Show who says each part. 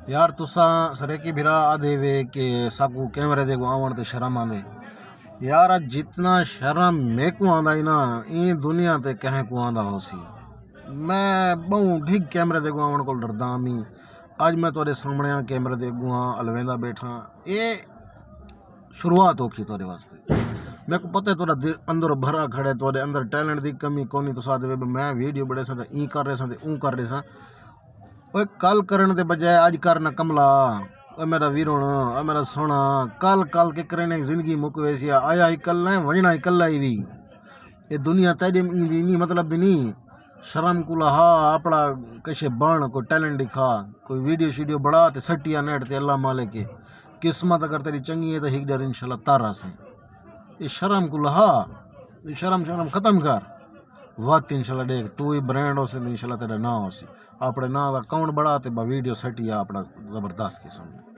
Speaker 1: यार तुसा सरेकी भिरा आधे वे के साकू कैमरे देखो आवण ते शर्म आंदे। यार आज जितना शर्म मैं को आंदा ही ना ई दुनिया ते कहें को आंदा होसी। मैं बहु ठीक कैमरे देखो आवण को डरदा मी। आज मैं तोरे सामने कैमरे देखूँ अलवेंदा बैठा ये शुरुआत होगी तोरे वास्ते। मेरे को पता है तोरा अंदर भरा खड़े तोरे अंदर टैलेंट दी कमी कोनी तो साथ मैं वीडियो बड़े सा ई कर रहे सा ऊ कर रहे सा। ओए कल करने के बजाय आज करना कमला। ओ मेरा वीरोण ओ मेरा सोना कल कल के करने की जिंदगी मुक वैसी आया ही कल है वजना ही कल ही भी ये दुनिया तेरे नहीं मतलब भी नहीं। शर्म को लहा अपना कैसे बन कोई टैलेंट दिखा कोई वीडियो शीडियो बड़ा ते सटिया नेट ते अल्लाह माले के किस्मत अगर तेरी चंगी है तो हिक डर इंशाल्लाह तारा से ये शर्म को लहा ये शर्म शर्म खत्म कर वक्त इंशाल्लाह देख तू ही ब्रांड हो से इंशाल्लाह तेरा ना हो सी अपने ना का अकाउंट बढ़ा ते वीडियो सटिया अपना जबरदस्त किस्म।